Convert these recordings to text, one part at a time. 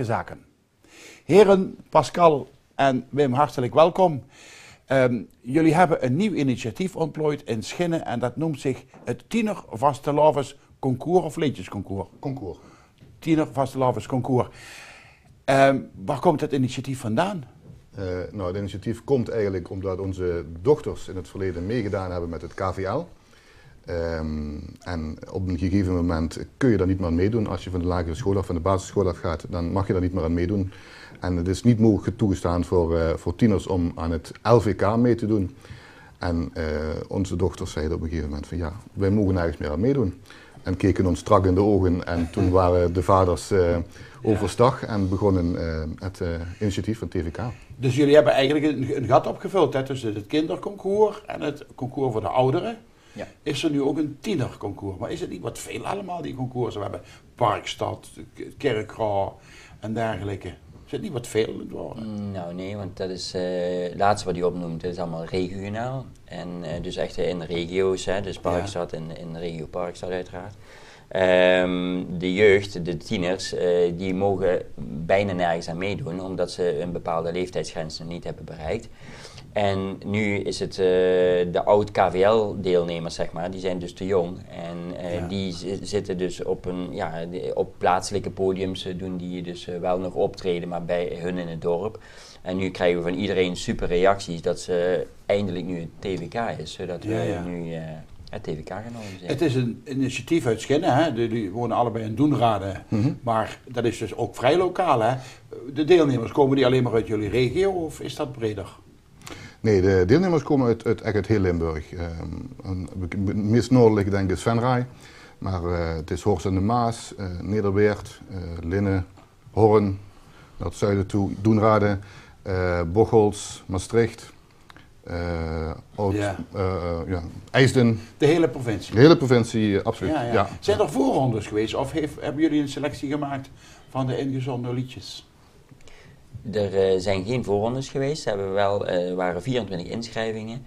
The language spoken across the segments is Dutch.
Zaken. Heren Pascal en Wim, hartelijk welkom. Jullie hebben een nieuw initiatief ontplooid in Schinnen en dat noemt zich het Tiener Vastelavens Concours of Liedjesconcours? Concours. Tiener Vastelavens Concours. Waar komt het initiatief vandaan? Het initiatief komt eigenlijk omdat onze dochters in het verleden meegedaan hebben met het KVL. En op een gegeven moment kun je daar niet meer aan meedoen. Als je van de lagere school af, van de basisschool af gaat, dan mag je daar niet meer aan meedoen. En het is niet mogelijk toegestaan voor tieners om aan het LVK mee te doen. En onze dochters zeiden op een gegeven moment van ja, wij mogen nergens meer aan meedoen. En keken ons strak in de ogen en toen waren de vaders overstag en begonnen het initiatief van TVK. Dus jullie hebben eigenlijk een gat opgevuld hè, tussen het kinderconcours en het concours voor de ouderen. Ja. Is er nu ook een tienerconcours? Maar is het niet wat veel allemaal, die concours? We hebben Parkstad, Kerkraad en dergelijke. Is het niet wat veel aan het worden? Nou nee, want dat is het laatste wat u opnoemt, dat is allemaal regionaal. En dus echt in de regio's, hè, dus Parkstad en in de regio Parkstad uiteraard. De jeugd, de tieners, die mogen bijna nergens aan meedoen, omdat ze een bepaalde leeftijdsgrens nog niet hebben bereikt. En nu is het de oud-KVL-deelnemers, zeg maar, die zijn dus te jong. En die zitten dus op plaatselijke podiums, doen die dus wel nog optreden, maar bij hun in het dorp. En nu krijgen we van iedereen super reacties dat ze eindelijk nu het TVK is, zodat we nu het TVK genomen zijn. Het is een initiatief uit Schinnen, hè? Die wonen allebei in Doenrade, maar dat is dus ook vrij lokaal. Hè? De deelnemers, komen die alleen maar uit jullie regio of is dat breder? Nee, de deelnemers komen uit heel Limburg. Het meest noordelijk denk ik is Venray, maar het is Horst en de Maas, Nederweert, Linnen, Horn, naar het zuiden toe, Doenrade, Bocholt, Maastricht, IJsden. De hele provincie? De hele provincie, absoluut. Ja. Zijn er voorrondes geweest of hebben jullie een selectie gemaakt van de ingezonden liedjes? Er zijn geen voorrondes geweest, er waren 24 inschrijvingen.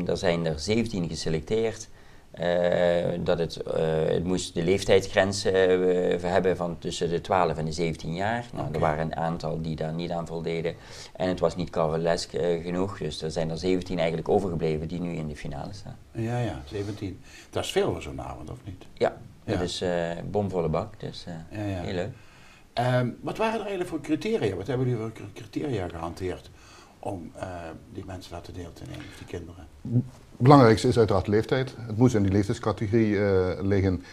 Er zijn er 17 geselecteerd. Het moest de leeftijdsgrens hebben van tussen de 12 en de 17 jaar. Nou, er waren een aantal die daar niet aan voldeden. En het was niet carvelesk genoeg, dus er zijn er 17 eigenlijk overgebleven die nu in de finale staan. Ja, 17. Dat is veel voor zo'n avond, of niet? Ja, dat is bomvolle bak, dus heel leuk. Wat waren er eigenlijk voor criteria? Wat hebben jullie voor criteria gehanteerd om die mensen laten deel te nemen, die kinderen? Het belangrijkste is uiteraard de leeftijd. Het moet in die leeftijdscategorie liggen.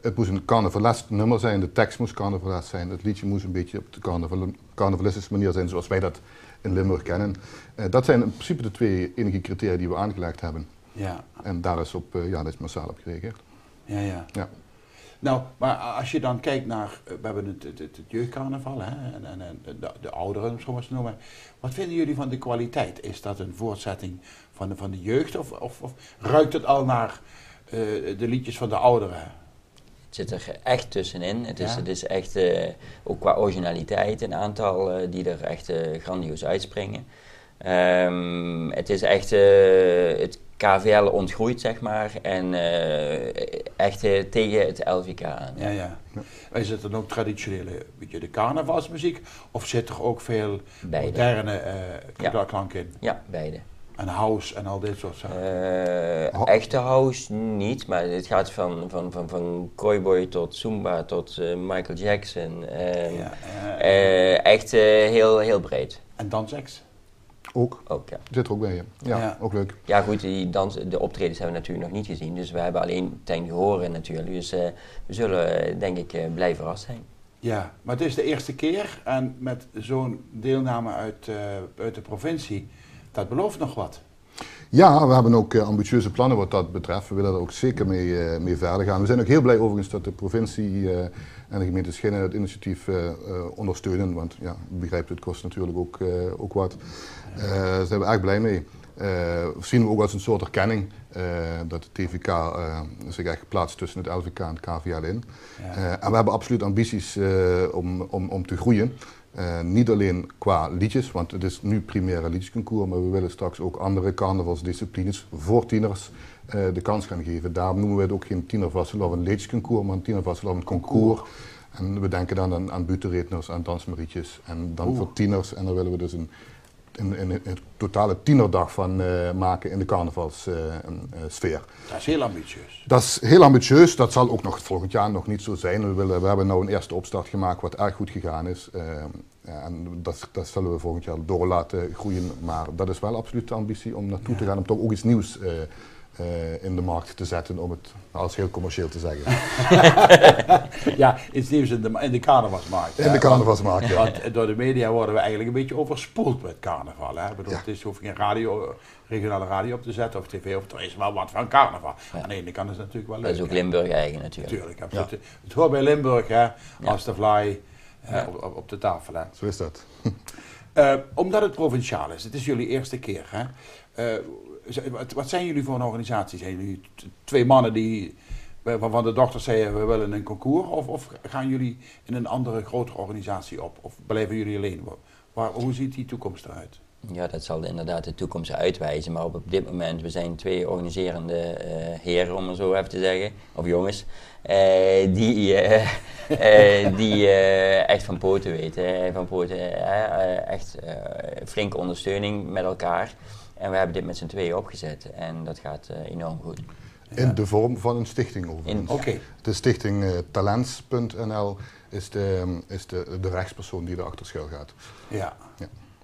Het moest een carnavalesk nummer zijn, de tekst moest carnavalesk zijn. Het liedje moest een beetje op de carnavalistische manier zijn zoals wij dat in Limburg kennen. Dat zijn in principe de twee enige criteria die we aangelegd hebben. Ja. En daar is dat is massaal op gereageerd. Ja. Nou, maar als je dan kijkt naar, we hebben het jeugdcarnaval hè, en de ouderen, om zo maar te noemen. Wat vinden jullie van de kwaliteit? Is dat een voortzetting van de jeugd of ruikt het al naar de liedjes van de ouderen? Het zit er echt tussenin. Het is echt, ook qua originaliteit, een aantal die er echt grandioos uitspringen. Het is echt het KVL ontgroeit, zeg maar, en echt tegen het LVK aan. Ja. Is het dan ook traditionele, de carnavalsmuziek, of zit er ook veel moderne klank in? Ja, beide. En house en al dit soort zaken? Echte house niet, maar het gaat van Cowboy tot Zumba tot Michael Jackson. Echt heel breed. En dansex? Ook, ja. Zit er ook bij je. Ja, ook leuk. Ja goed, de optredens hebben we natuurlijk nog niet gezien, dus we hebben alleen ten gehoren natuurlijk. Dus we zullen denk ik blij verrast zijn. Ja, maar het is de eerste keer en met zo'n deelname uit de provincie, dat belooft nog wat. Ja, we hebben ook ambitieuze plannen wat dat betreft. We willen er ook zeker mee verder gaan. We zijn ook heel blij overigens dat de provincie en de gemeente Schinnen het initiatief ondersteunen. Want ja, u begrijpt, het kost natuurlijk ook wat. Daar zijn we erg blij mee. Zien we ook als een soort erkenning dat de TVK zich echt plaatst tussen het LVK en het KVL in. En we hebben absoluut ambities om te groeien. Niet alleen qua liedjes, want het is nu primair een liedjesconcours, maar we willen straks ook andere carnavalsdisciplines voor tieners de kans gaan geven. Daarom noemen we het ook geen tienervastelavond liedjesconcours, maar een tienervastelavond concours. En we denken dan aan butenredners, aan dansmarietjes en dan voor tieners. En daar willen we dus een totale tienerdag van maken in de carnavalssfeer. Dat is heel ambitieus. Dat is heel ambitieus, dat zal ook nog volgend jaar nog niet zo zijn. We hebben nou een eerste opstart gemaakt wat erg goed gegaan is. En dat zullen we volgend jaar door laten groeien. Maar dat is wel absoluut de ambitie om naartoe te gaan, om toch ook iets nieuws in de markt te zetten, om het als heel commercieel te zeggen. Ja, iets nieuws in de carnavalsmarkt. In de carnavalsmarkt, ja. Want door de media worden we eigenlijk een beetje overspoeld met carnaval. Hè? Ik bedoel, het hoef je geen regionale radio op te zetten of tv, of er is wel wat van carnaval. Aan de ene kant is het natuurlijk wel leuk. Dat is ook Limburg eigen natuurlijk. Tuurlijk, absoluut. Ja. Het hoort bij Limburg, hè, als de fly op de tafel. Hè. Zo is dat. Omdat het provinciaal is, het is jullie eerste keer. Hè? Wat zijn jullie voor een organisatie? Zijn jullie 2 mannen waarvan de dochters zeiden we willen een concours? Of gaan jullie in een andere grotere organisatie op? Of blijven jullie alleen? Hoe ziet die toekomst eruit? Ja, dat zal inderdaad de toekomst uitwijzen. Maar op dit moment, we zijn 2 organiserende heren, om het zo even te zeggen. Of jongens. Die echt van poten weten. Van poten, echt flinke ondersteuning met elkaar. En we hebben dit met z'n 2 opgezet. En dat gaat enorm goed. In de vorm van een stichting overigens. Okay. De stichting Talents.nl is de rechtspersoon die erachter schuil gaat. Ja.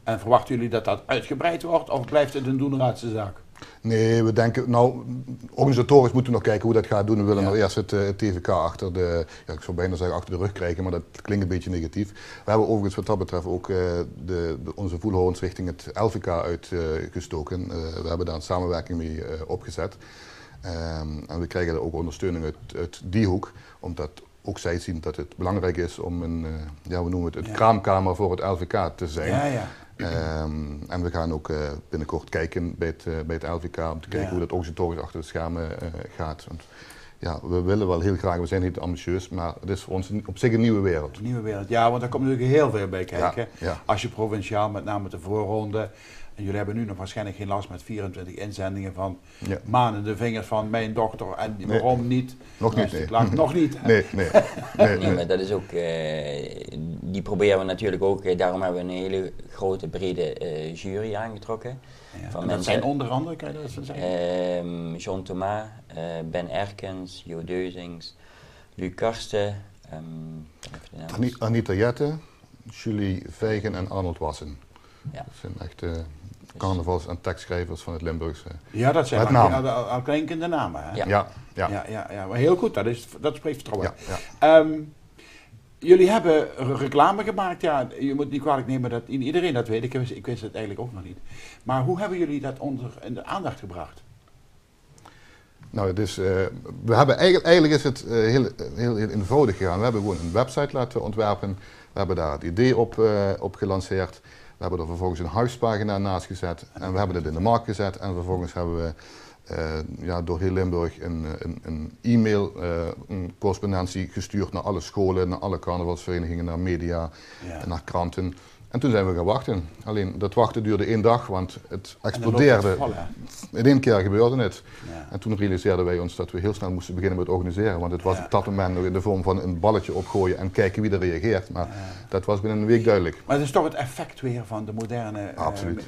En verwachten jullie dat dat uitgebreid wordt of blijft het een doenraadse zaak? Nee, we denken, organisatorisch moeten we nog kijken hoe dat gaat doen. We willen nou eerst het TVK achter ik zou bijna zeggen achter de rug krijgen, maar dat klinkt een beetje negatief. We hebben overigens wat dat betreft ook onze voelhorens richting het LVK uitgestoken. We hebben daar een samenwerking mee opgezet. En we krijgen ook ondersteuning uit die hoek, omdat ook zij zien dat het belangrijk is om we noemen het kraamkamer voor het LVK te zijn. Ja. En we gaan ook binnenkort kijken bij het LVK om te kijken hoe dat organisatorisch achter de schermen gaat. Want, we willen wel heel graag, we zijn niet ambitieus, maar het is voor ons op zich een nieuwe wereld. Een nieuwe wereld, ja, want daar komt natuurlijk heel veel bij kijken. Ja. Als je provinciaal, met name de voorronde, en jullie hebben nu nog waarschijnlijk geen last met 24 inzendingen van maanden de vingers van mijn dochter en waarom niet? Nog niet, nee. Nog niet. Nee. Maar dat is ook, die proberen we natuurlijk ook, daarom hebben we een hele grote, brede jury aangetrokken. Ja, van dat zijn onder andere, kan je dat eens zeggen? John Thomas, Ben Erkens, Jo Deuzings, Luc Karsten, Anita Jette, Julie Vijgen en Arnold Wassen. Ja. Dat zijn echt carnavals- en tekstschrijvers van het Limburgse. Ja, dat zijn al klinkende namen. Hè? Ja. Maar heel goed, dat spreekt vertrouwen. Ja. Jullie hebben reclame gemaakt, je moet niet kwalijk nemen dat iedereen dat weet, ik wist het eigenlijk ook nog niet. Maar hoe hebben jullie dat in de aandacht gebracht? Nou, dus, we hebben eigenlijk is het heel eenvoudig gegaan. We hebben gewoon een website laten ontwerpen, we hebben daar het idee op gelanceerd. We hebben er vervolgens een huispagina naast gezet en we hebben het in de markt gezet. En vervolgens hebben we door heel Limburg een e-mail, een correspondentie gestuurd naar alle scholen, naar alle carnavalsverenigingen, naar media, naar kranten. En toen zijn we gaan wachten. Alleen dat wachten duurde 1 dag, want het explodeerde. In 1 keer gebeurde het. Ja. En toen realiseerden wij ons dat we heel snel moesten beginnen met organiseren. Want het was op dat moment nog in de vorm van een balletje opgooien en kijken wie er reageert. Maar dat was binnen een week duidelijk. Maar het is toch het effect weer van de moderne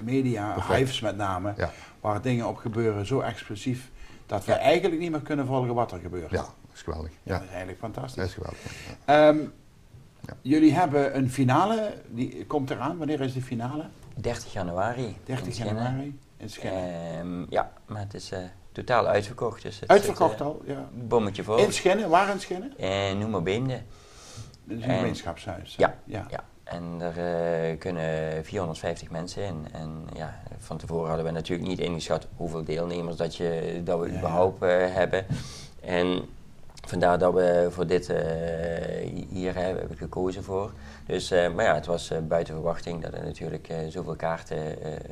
media, hives met name, waar dingen op gebeuren zo explosief dat we eigenlijk niet meer kunnen volgen wat er gebeurt. Ja, dat is geweldig. Ja. Dat is eigenlijk fantastisch. Dat is geweldig. Jullie hebben een finale, die komt eraan. Wanneer is de finale? 30 januari. 30 januari in Schinnen. Ja, maar het is totaal uitverkocht. Dus uitverkocht al? Ja. Bommetje vol. In Schinnen? Waar in Schinnen? Noem maar Beemde. Dat is een gemeenschapshuis. Ja. En daar kunnen 450 mensen in. En van tevoren hadden we natuurlijk niet ingeschat hoeveel deelnemers dat we überhaupt hebben. En vandaar dat we voor dit hier hebben gekozen voor. Dus, maar het was buiten verwachting dat er natuurlijk zoveel kaarten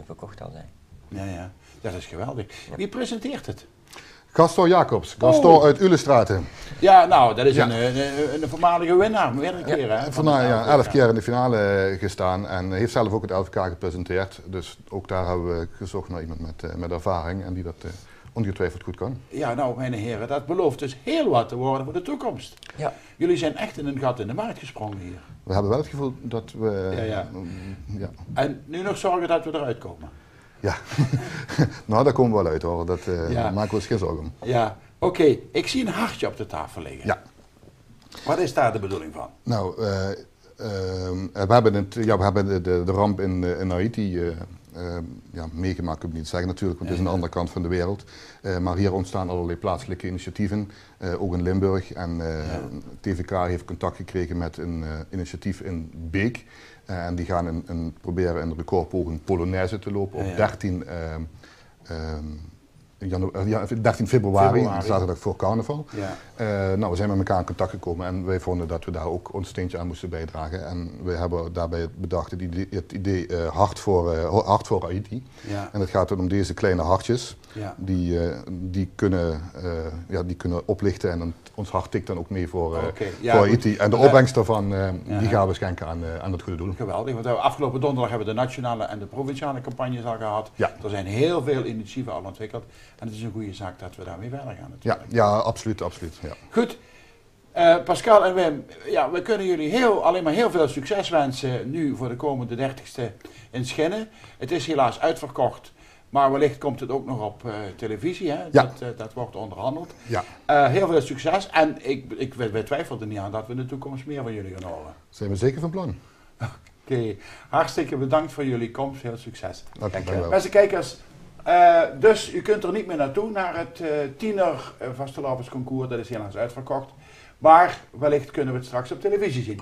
verkocht al zijn. Ja, dat is geweldig. Wie presenteert het? Gaston Jacobs, Gaston uit Ulestraten. Ja, nou, dat is een voormalige winnaar, meerdere keren. 11 keer in de finale gestaan en heeft zelf ook het LVK gepresenteerd. Dus ook daar hebben we gezocht naar iemand met ervaring en die dat ongetwijfeld goed kan. Ja, nou, mijn heren, dat belooft dus heel wat te worden voor de toekomst. Ja. Jullie zijn echt in een gat in de markt gesprongen hier. We hebben wel het gevoel dat we... Ja. En nu nog zorgen dat we eruit komen. Ja, nou daar komen we wel uit hoor, daar Ja. maken we ons geen zorgen om. Ja, oké. Ik zie een hartje op de tafel liggen. Ja. Wat is daar de bedoeling van? Nou, we hebben de ramp in Haiti meegemaakt, kan ik niet zeggen natuurlijk, want het is aan de andere kant van de wereld. Maar hier ontstaan allerlei plaatselijke initiatieven, ook in Limburg. En TVK heeft contact gekregen met een initiatief in Beek. En die gaan proberen in de recordpoging Polonaise te lopen op 13 februari, zaterdag voor carnaval. Ja. Nou, we zijn met elkaar in contact gekomen en wij vonden dat we daar ook ons steentje aan moesten bijdragen. En we hebben daarbij bedacht het idee hart voor Haiti. Ja. En het gaat dan om deze kleine hartjes, Ja. die kunnen oplichten en ons hart tikt dan ook mee voor Ja, voor goed. Haiti. En de opbrengst daarvan die gaan we schenken aan het goede doel. Geweldig, want afgelopen donderdag hebben we de nationale en de provinciale campagnes al gehad. Ja. Er zijn heel veel initiatieven al ontwikkeld en het is een goede zaak dat we daarmee verder gaan natuurlijk. Ja, absoluut. Ja. Goed, Pascal en Wim, ja, we kunnen jullie alleen maar heel veel succes wensen nu voor de komende 30ste in Schinnen. Het is helaas uitverkocht, maar wellicht komt het ook nog op televisie, hè? Ja. Dat wordt onderhandeld. Ja. Heel veel succes en wij twijfelen er niet aan dat we in de toekomst meer van jullie gaan horen. Zijn we zeker van plan? Oké, hartstikke bedankt voor jullie komst, veel succes. Dank je wel. Beste kijkers, dus u kunt er niet meer naartoe, naar het tiener vasteloversconcours, dat is helaas uitverkocht. Maar wellicht kunnen we het straks op televisie zien.